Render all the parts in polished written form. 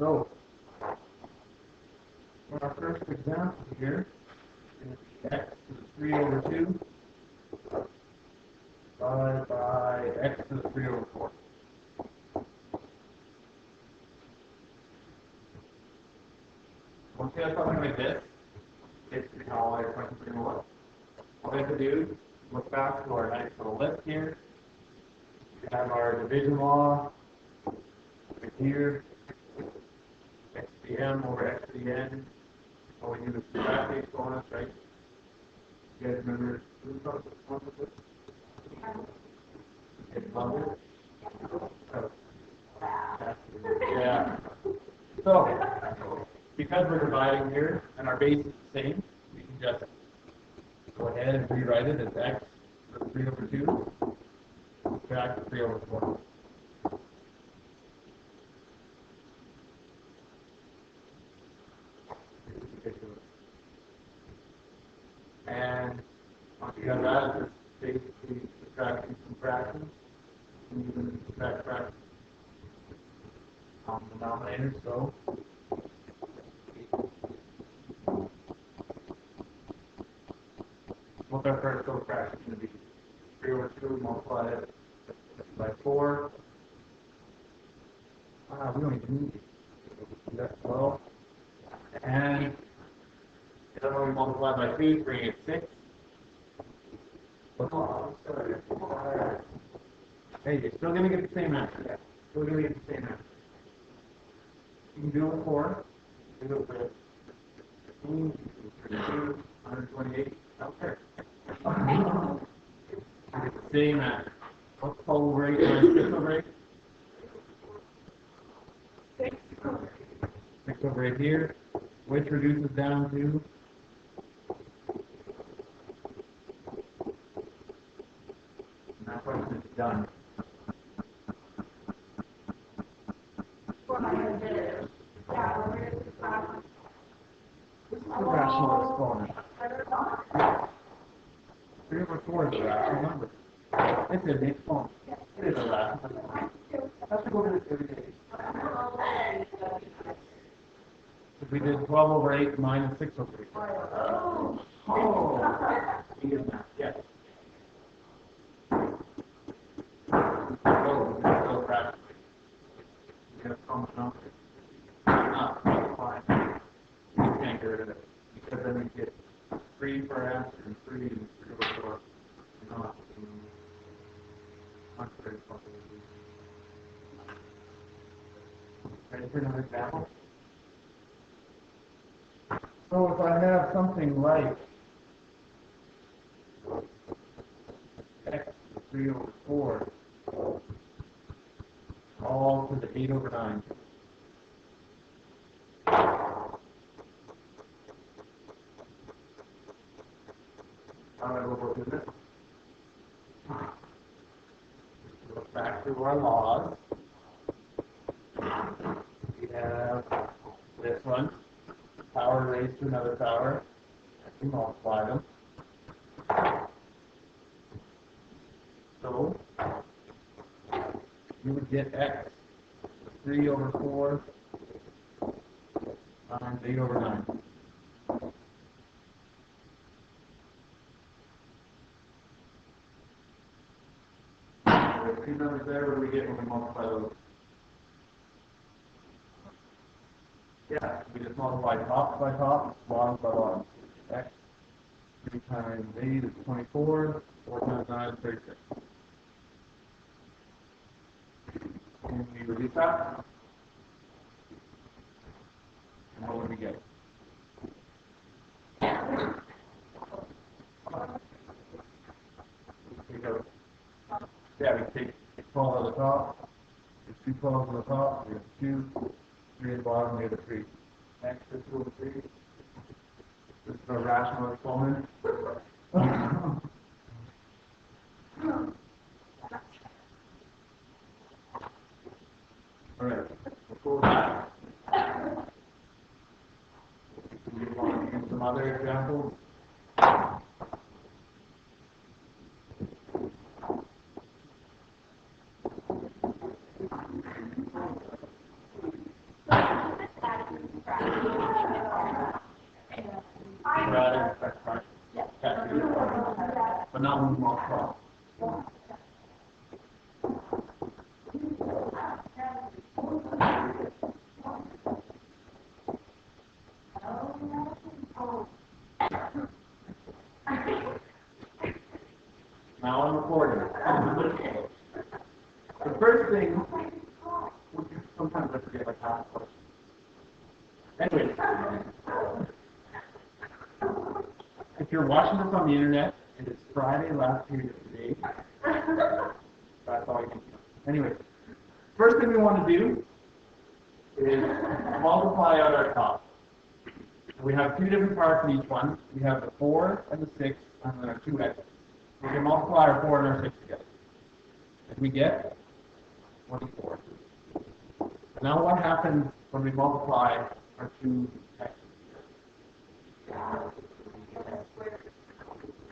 So, for our first example here, is x to the 3 over 2 divided by x to the 3 over 4. Once you have something like this, basically how all your questions are going to look. All we have to do is look back to our nice little list here. We have our division law right here, x to the m over x to the n. All we do is subtract the exponents, right? You guys remember who starts with exponents? It's number. Yeah. So, because we're dividing here and our base is the same, we can just go ahead and rewrite it as x to the 3 over 2 subtract 3 over 4. And once you have that, it's basically subtracting some fractions. You can subtract fractions on the denominator, so what's our first total fraction going to be? 3 over 2 multiplied by 4. We don't even need it. That's 12. And the other one we multiply by 2, bring it 6. Hey, you're still going to get the same answer. Still going to get the same answer. You can do it with 4. You can do it with 15, 32, 128. Okay. You get the same answer. What's 12 over 8 minus 6 over 8? 6 over 8 here, which reduces down to that question is done. This is a rational exponent. 3 over 4 is a rational number. It's an exponent. It is a rational number. I have to go over this every day. If we did 12 over 8 minus 6 over 8. Oh. Yes. So practically. We have common numbers. That's fine. We can't get rid of it. Because then we get 3 for our answer and 3 and 3 over 4. Not very fucking easy. Ready for another example? So if I have something like x to the 3 over 4 all to the 8 over 9. How do I go about doing this? Look back to our laws. We have this one, power raised to another power. I can multiply them. So, you would get x, 3 over 4 times 8 over 9. There's 2 numbers there. What do we get when we multiply those? Yeah, we just multiply top by top, bottom by bottom. X 3 times 8 is 24, 4 times 9 is 36. And we reduce that. And what would we get? Yeah, we take 12 at the top, there's 2 12s at the top, we have 2, 3 at the bottom, we have a 3. X is 2 over 3. This is a rational exponent. Alright, before that, we want to do some other examples. but not move them all across. Now I'm recording. The first thing, sometimes I forget like half the question. Anyway, if you're watching this on the internet and it's Friday last period today, that's all you need to know. Anyway, first thing we want to do is multiply out our top. We have two different parts in each one. We have the 4 and the 6 and then our 2x. We can multiply our 4 and our 6 together. And we get 24. Now what happens when we multiply our 2 x's together?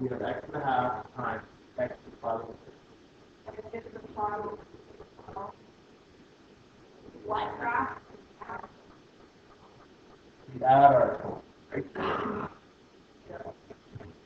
We have x and a half times x to the 5 over 6. We add our total, right?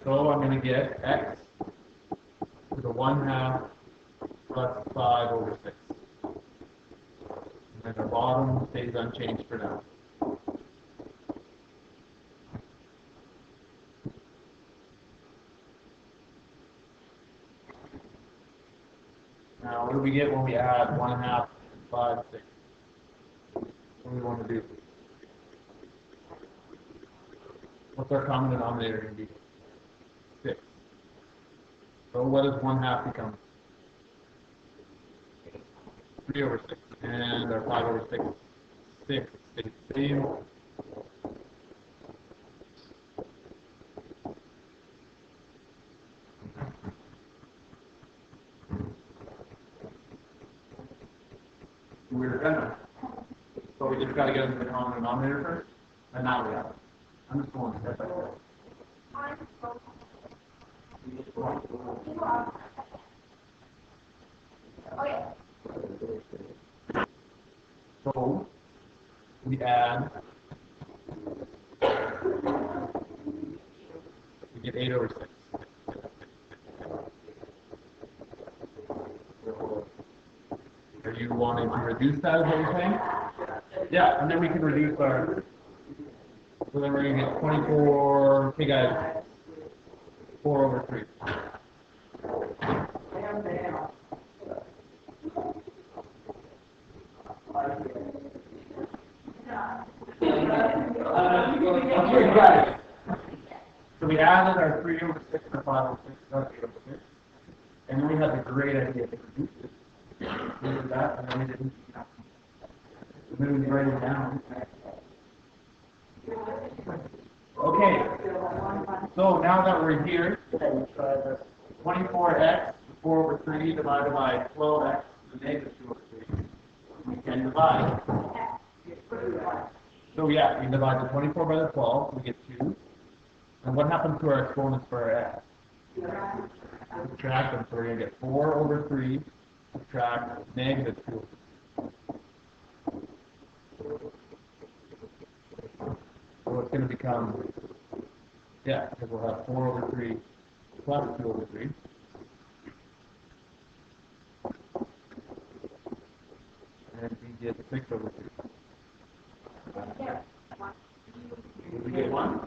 So I'm going to get x to the 1/2 plus 5 over 6. And then the bottom stays unchanged for now. Now, what do we get when we add 1/2, 5, 6? What do we want to do? What's our common denominator going to be? 6. So what does 1/2 become? 3 over 6. And our 5 over 6, 6 stays the same. We're gonna. So we just got to get into the common denominator first. And now we have it. I'm just going step by step. So we add, we get 8 over 6. Are you wanting to reduce that, is what you're saying? Yeah, and then we can reduce our, so then we're going to get 24, okay guys, 4 over 3. Okay, guys. So we added our 3 over 6 and 5 over 6, that's 8 over 6. And then we had the great idea to reduce it. We did that, and then we didn't. And then we write it down. Okay. So now that we're here, 24x, 4 over 3 divided by 12x, the negative 2 over 3. We can divide. So yeah, we divide the 24 by the 12, we get 2. And what happens to our exponents for our x? Subtract them, so we're going to get 4 over 3, subtract negative 2 over 3. So it's going to become, yeah, because we'll have 4 over 3 plus 2 over 3. And we get 6 over 3. We get 1?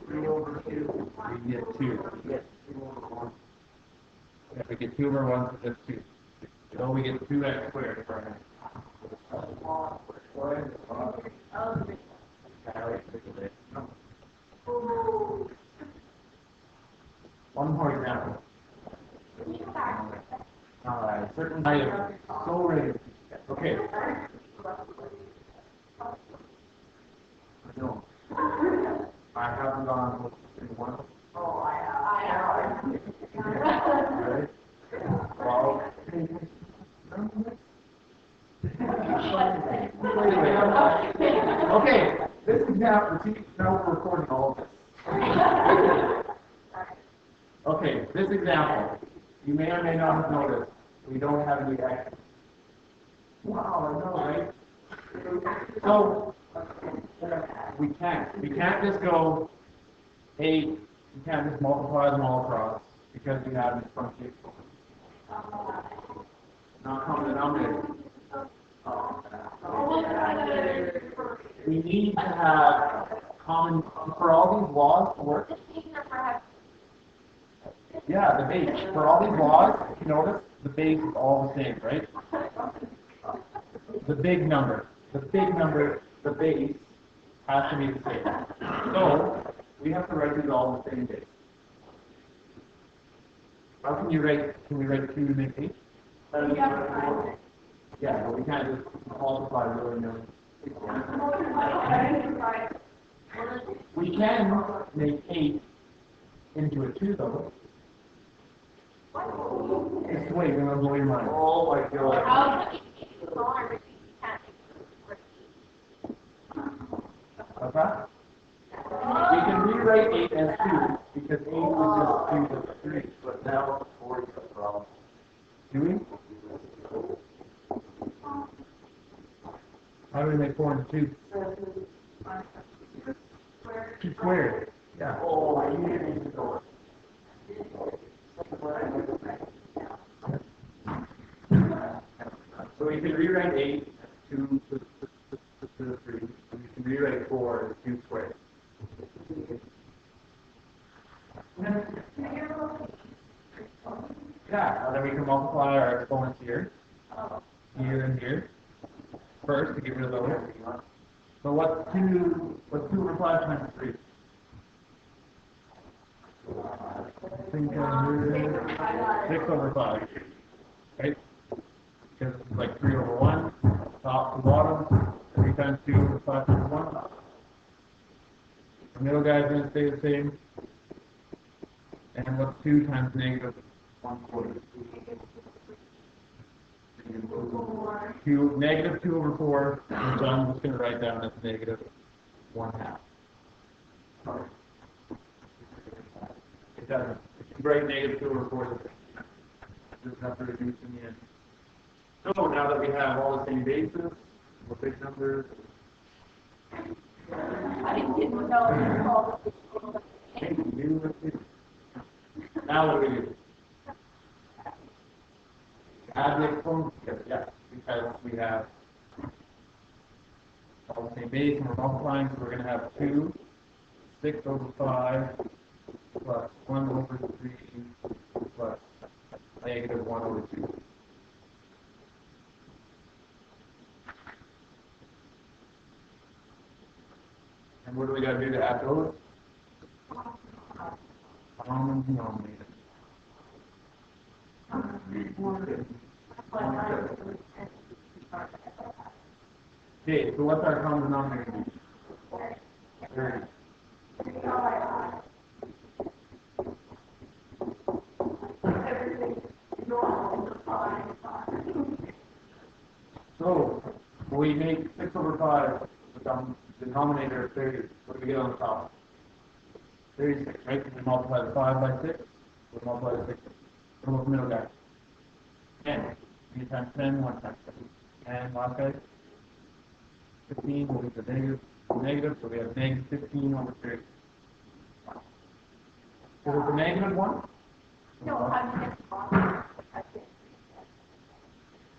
3 over 2. We get 2. Yeah, we get 2 over 1, so that's 2. So we get 2x squared for our next. One more example. Alright, certain I am so ready. Okay. No. I haven't gone with one. Oh, I have. Ready? Well, okay, this example, see, now we're recording all of this. Okay, this example, you may or may not have noticed, we don't have any x. Wow, I know, right? So, we can't just go 8, you can't just multiply them all across. because we have this function. Not common denominator. We need to have common, for all these laws to work. Yeah, the base. For all these laws, if you notice, the base is all the same, right? The big number, the base has to be the same. So, we have to write these all in the same base. How can we write 2 to make 8? Yeah, but we can't just multiply really million. We can make 8 into a 2 though. Just wait, I'm gonna blow your mind. Oh my god. What's that? We can rewrite 8 as 2 because 8 is just 2 to 3. But now 4 is the problem. Do we? How do we make 4 into 2? 2 squared. Yeah. Oh, you need to go. So we can rewrite 8 as 2 to the 3. And we can rewrite 4 as 2 squared. Yeah, and then we can multiply our exponents here and here. First, to get rid of those. So what's 2 over 5 times 3? I think 6 over 5. Right? Because it's like 3 over 1, top to bottom, 3 times 2 over 5 times 1. The middle guy is going to stay the same. And what's 2 times negative 1/4? 2 over 4, which I'm just going to write down as negative 1/2. It doesn't. If you write negative 2 over 4, it doesn't have to reduce in the end. So now that we have all the same bases, we'll big numbers. I didn't know. Now what do we do? Add the exponents together, yeah, because we have all the same base and we're multiplying, so we're going to have 2, 6 over 5, plus 1 over 3, plus negative 1 over 2. And what do we got to do to add those? Common denominator. Okay, so what's our common denominator? 30. So, we make 6 over 5 become the denominator of 30. What do we get on the top? 36, right? We multiply the 5 by 6. We multiply the 6. What about the middle guy? 10. 3 times 10, 1 times 10. And last guy? 15 will be the negative, so we have negative 15 over 30. So with the negative 1? No, I'm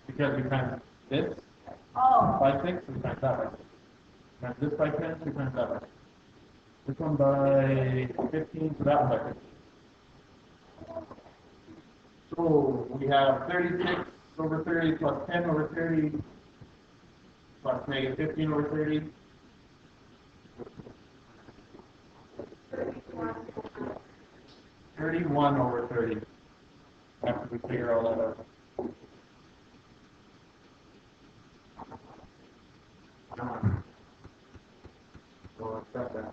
Because we times this by 6, we times that by 6. Times this by 10, we times that by 6. This one by 15, so that one by 15. So we have 36 over 30 plus 10 over 30 plus negative 15 over 30. 31 over 30. After we figure all that out. So accept that.